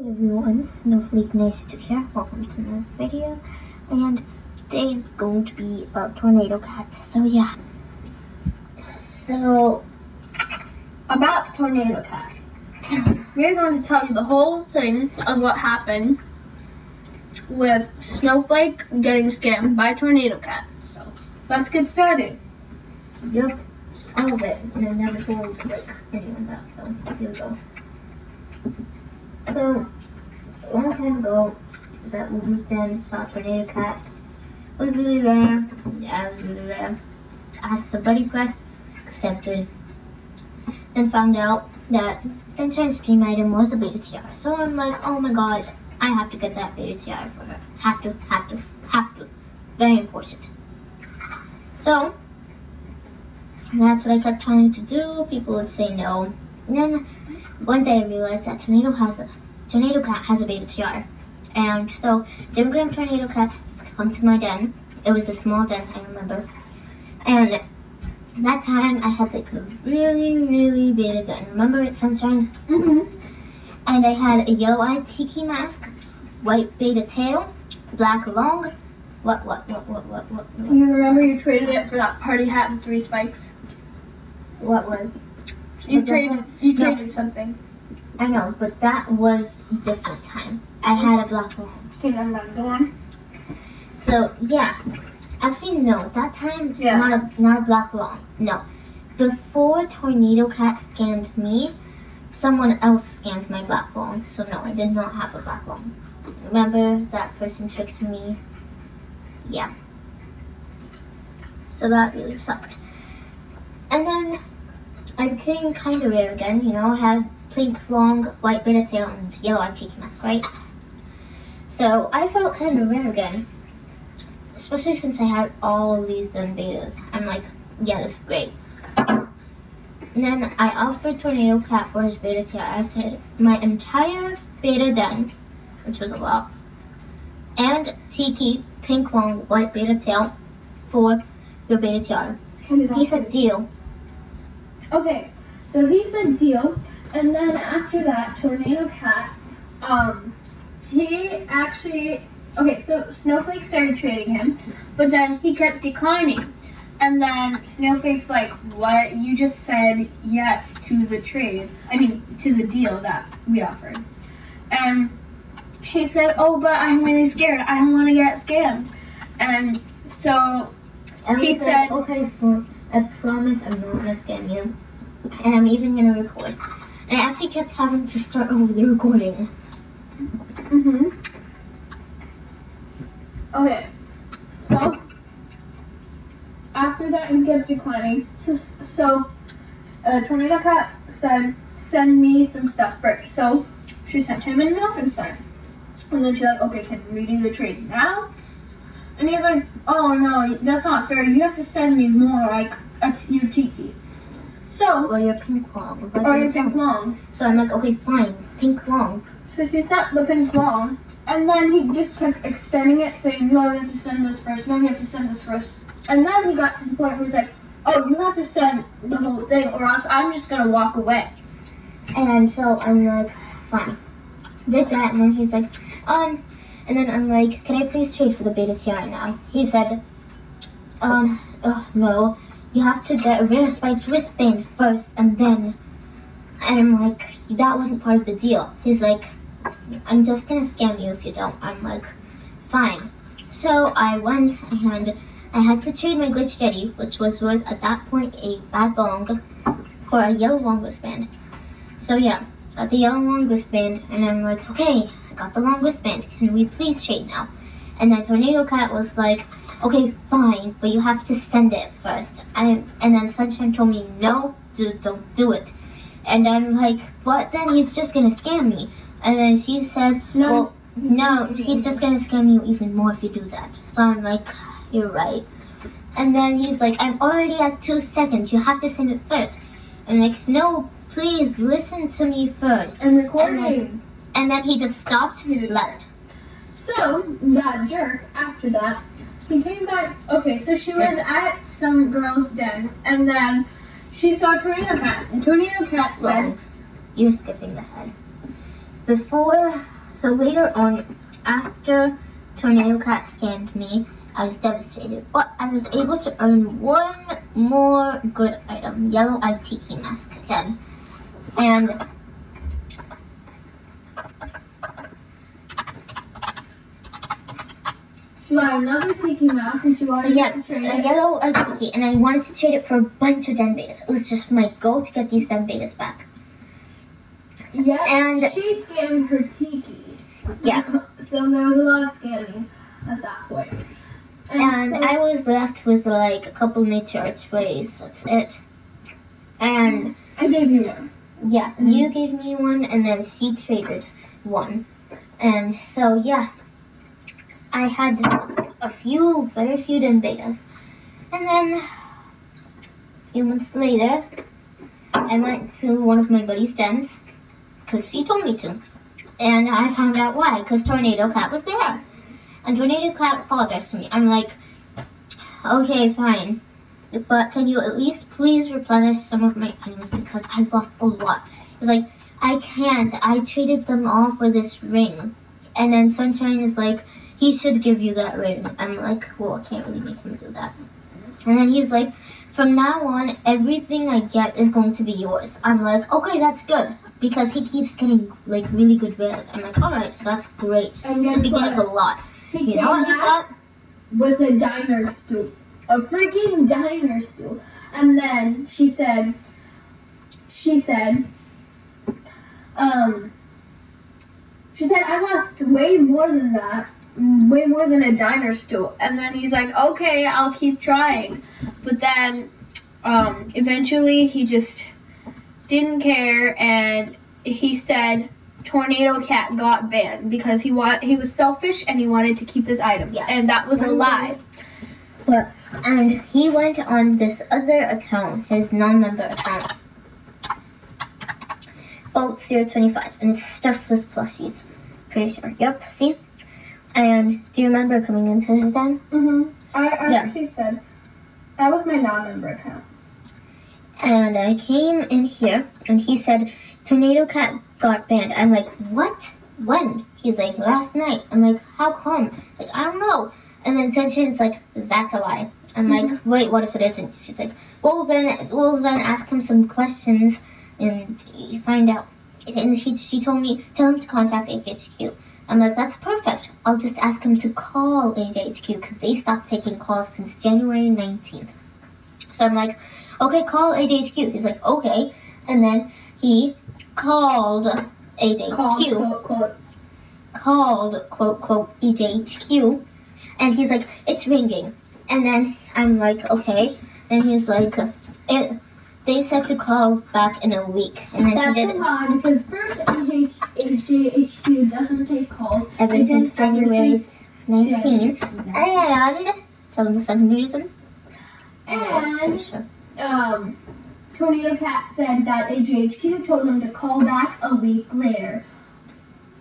Everyone, Snowflake Nice to here. Welcome to another video, and today is going to be about TORNADOCAT. So yeah, so about TORNADOCAT, we're going to tell you the whole thing of what happened with Snowflake getting scammed by TORNADOCAT. So let's get started. Yep, all of it, and I never told like anyone that. So here we go. So, a long time ago, I was at Woodlands Den, saw TORNADOCAT. It was really rare. Yeah, it was really rare. Asked the buddy quest, accepted. Then found out that Sunshine's dream item was a beta tiara. So I'm like, oh my gosh, I have to get that beta tiara for her. Have to. Very important. So, that's what I kept trying to do. People would say no. And then one day I realized that TORNADOCAT has a beta tiara. And so different kind of TORNADOCATs come to my den. It was a small den, I remember. And that time I had like a really beta den. Remember it, Sunshine? Mm-hmm. And I had a yellow-eyed tiki mask, white beta tail, black long. What? You remember you traded it for that party hat with 3 spikes? What was? You traded something. I know, but that was a different time. I had a black long. Okay, never mind. Go on. So yeah, actually no. That time, Yeah. not a black long. No, before TORNADOCAT scammed me, someone else scammed my black long. So no, I did not have a black long. Remember that person tricked me? Yeah. So that really sucked. And then I became kind of rare again, you know, had pink long, white beta tail, and yellow-eyed tiki mask, right? So I felt kind of rare again, especially since I had all these done betas. I'm like, yeah, this is great. And then I offered TORNADOCAT for his beta tiara. I said, my entire beta den, which was a lot, and tiki, pink long, white beta tail for your beta tiara. He said deal. Okay, so he said deal, and then after that, TORNADOCAT, so Snowflake started trading him, but then he kept declining, and then Snowflake's like, what? You just said yes to the to the deal that we offered. And he said, oh, but I'm really scared. I don't want to get scammed. And so he said, okay, I promise I'm not gonna scam you, and I'm even gonna record. And I actually kept having to start over the recording. Okay, so after that he kept declining. So TORNADOCAT said, send me some stuff first. So she sent him an open sign. And then she's like, okay, can we do the trade now? And he's like, oh no, that's not fair. You have to send me more, like your tiki. So, or your pink long. Or your pink long. So I'm like, okay, fine, pink long. So she sent the pink long, and then he just kept extending it, saying, no, you have to send this first, no, you have to send this first. And then he got to the point where he's like, oh, you have to send the whole thing, or else I'm just gonna walk away. And so I'm like, fine. Did that, and then he's like, and then I'm like, can I please trade for the beta tiara now? He said, no, you have to get a rare spiked wristband first, and then, and I'm like, that wasn't part of the deal. He's like, I'm just gonna scam you if you don't. I'm like, fine. So I went, and I had to trade my glitch jetty, which was worth, at that point, a bad long, for a yellow long wristband. So yeah, got the yellow long wristband, and I'm like, okay, I got the long wristband, can we please trade now? And then TORNADOCAT was like, okay, fine, but you have to send it first. And then Sunshine told me, no, don't do it. And I'm like, what? Then he's just gonna scam me. And then she said, no, he's just gonna scam you even more if you do that. So I'm like, you're right. And then he's like, I'm already at 2 seconds, you have to send it first. I'm like, no, please listen to me first. I'm recording. And then he just stopped and left. So, that jerk, after that, he came back. Okay, so she was at some girl's den, and then she saw TORNADOCAT. And TORNADOCAT said, you're skipping ahead. So later on, after TORNADOCAT scammed me, I was devastated. But I was able to earn one more good item, yellow-eyed tiki mask again. And she got another tiki mask and she wanted to trade it. A yellow-eyed tiki, and I wanted to trade it for a bunch of den betas. It was just my goal to get these den betas back. Yeah, and she scammed her tiki. Yeah. So there was a lot of scamming at that point. And so I was left with like a couple nature arts rays. That's it. And I gave you one. Yeah, you gave me one, and then she traded one. And so yeah, I had very few den betas. And then a few months later, I went to one of my buddy's dens because she told me to. And I found out why, because TORNADOCAT was there. And TORNADOCAT apologized to me. I'm like, okay, fine. But can you at least please replenish some of my items because I've lost a lot. It's like, I can't. I traded them all for this ring. And then Sunshine is like, he should give you that ring. I'm like, well, I can't really make him do that. And then he's like, from now on, everything I get is going to be yours. I'm like, okay, that's good. Because he keeps getting, like, really good rares. I'm like, alright, so that's great. And it's the beginning of a lot. He came back with a diner stool. A freaking diner stool. And then she said, I lost way more than that. Way more than a diner stool. And then he's like, okay, I'll keep trying. But then, eventually he just didn't care, and he said TORNADOCAT got banned because he was selfish and he wanted to keep his items. Yeah. And that was a lie. And he went on this other account, his non-member account, Bolt025, and it's stuffed with plushies. Pretty sure. Yep, see? And do you remember coming into his den? Mm-hmm. I actually said, that was my non-member account. And I came in here, and he said, TORNADOCAT got banned. I'm like, what? When? He's like, last night. I'm like, how come? He's like, I don't know. And then Sunshine's like, that's a lie. I'm like, wait, what if it isn't? She's like, well then ask him some questions and find out. And she told me, tell him to contact AJHQ. I'm like, that's perfect. I'll just ask him to call AJHQ because they stopped taking calls since January 19th. So I'm like, okay, call AJHQ. He's like, okay. And then he called AJHQ. Called, quote, quote, AJHQ. And he's like, it's ringing. And then I'm like, okay. And he's like, they said to call back in a week. And then that's a lie, because first AJHQ doesn't take calls. Ever since January 19. And tell them the second reason. And TORNADOCAT said that AJHQ told them to call back a week later.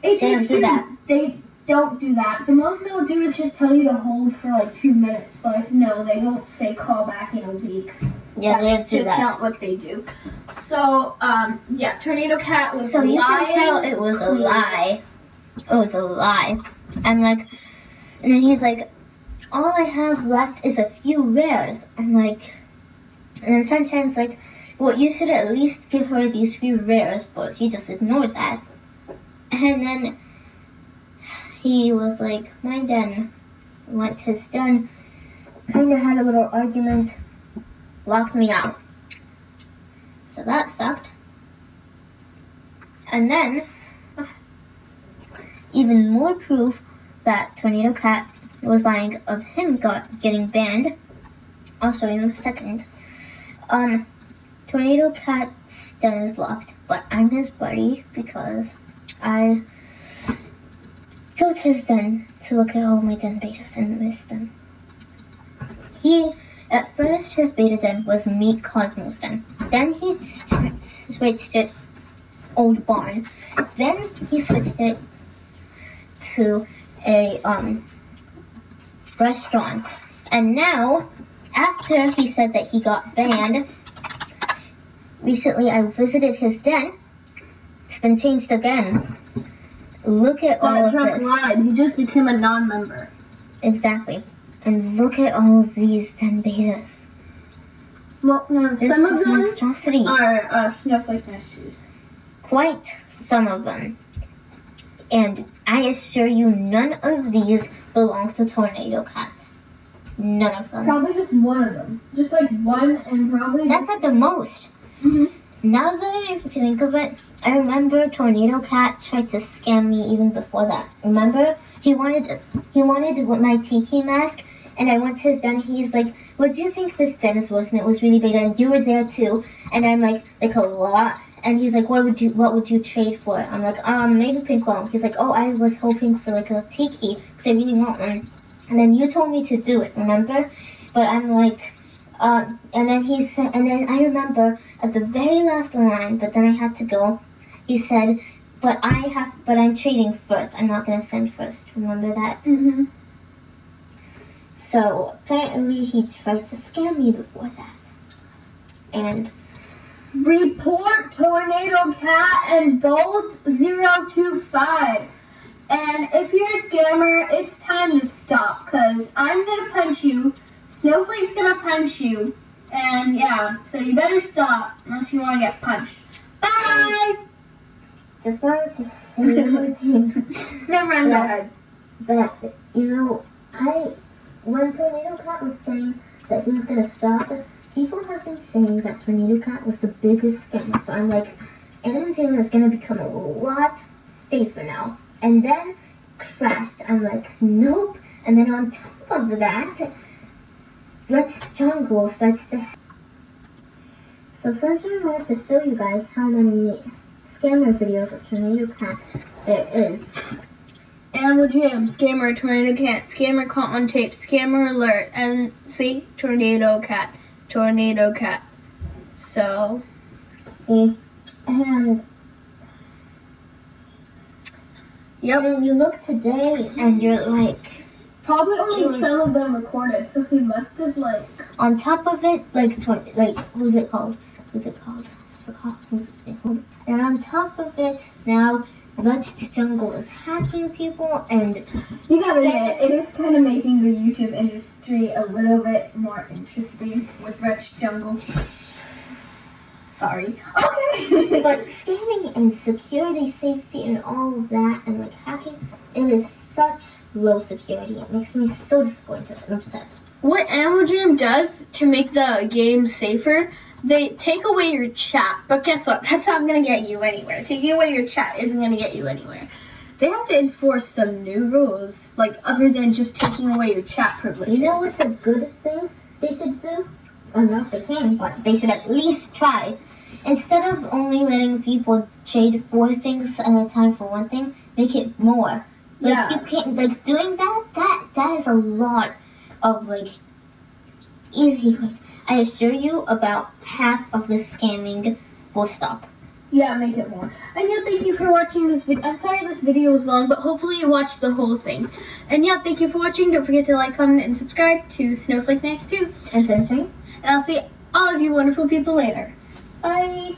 They don't do that. They don't do that. The most they'll do is just tell you to hold for like 2 minutes, but no, they won't say call back in a week. Yeah, that's just not what they do. So, yeah, TORNADOCAT was lying. So you can tell it was a lie. It was a lie. I'm like, and then he's like, all I have left is a few rares. I'm like, and then Sunshine's like, well, you should at least give her these few rares, but he just ignored that. And then he was like, my den. Went to his den, kind of had a little argument, locked me out. So that sucked. And then, even more proof that TORNADOCAT was lying of him getting banned. I'll show you in a second. TORNADOCAT's den is locked, but I'm his buddy because I go to his den to look at all my den betas and miss them. At first, his beta den was Meet Cosmo's den. Then he switched it Old Barn. Then he switched it to a restaurant. And now, after he said that he got banned, recently I visited his den. It's been changed again. look at all of this. Lied. He just became a non-member. Exactly. And look at all of these 10 betas. Well, no, This some is of them monstrosity. are Snowflake nice shoes. Quite some of them. And I assure you, none of these belong to TORNADOCAT. None of them. Probably just one of them. Just like one and probably... That's at the most. Mm-hmm. Now that I think of it, I remember TORNADOCAT tried to scam me even before that. Remember? He wanted my Tiki mask, and I went to his den, and he's like, what do you think this den is worth? And it was really beta, and you were there too. And I'm like a lot. And he's like, what would you trade for? I'm like, maybe pink glow. He's like, oh, I was hoping for like a Tiki, because I really want one. And then you told me to do it, remember? But I'm like, and then he said, and then I remember at the very last line, but then I had to go. He said, but I'm trading first. I'm not gonna send first. Remember that? Mm-hmm. So apparently he tried to scam me before that. And report TORNADOCAT and Bolt 025. And if you're a scammer, it's time to stop, because I'm going to punch you, Snowflake's going to punch you, and yeah, so you better stop unless you want to get punched. Bye! Just wanted to say another thing. Never mind, go ahead. That, when TORNADOCAT was saying that he was going to stop, people have been saying that TORNADOCAT was the biggest scam. So I'm like, Adam Jam is going to become a lot safer now. And then crashed. I'm like, nope. And then on top of that, Let's Jungle starts to... So essentially I wanted to show you guys how many scammer videos of TORNADOCAT there is. Animal Jam, Scammer, TORNADOCAT, Scammer caught on tape, Scammer alert, and see, TORNADOCAT. So, see, and yep. And you look today, and you're like, probably only some of them recorded, so he must have like. On top of it, who's it called? And on top of it, now Let's Jungle is hacking people, and you gotta admit, it is kind of making the YouTube industry a little bit more interesting with Let's Jungle. Sorry. Okay. But scamming and security, safety, and all of that, and like hacking, it is such low security. It makes me so disappointed and upset. What Animal Jam does to make the game safer, they take away your chat. But guess what? That's not going to get you anywhere. Taking away your chat isn't going to get you anywhere. They have to enforce some new rules, like other than just taking away your chat privileges. You know what's a good thing they should do? I don't know if they can, but they should at least try. Instead of only letting people trade 4 things at a time for one thing, make it more. Like, yeah. You can't, like, doing that is a lot of, like, easy ways. I assure you about half of the scamming will stop. Yeah, make it more. And yeah, thank you for watching this video. I'm sorry this video was long, but hopefully you watched the whole thing. And yeah, thank you for watching. Don't forget to like, comment, and subscribe to Snowflake Nice 2. And Sensing. And I'll see all of you wonderful people later. Bye.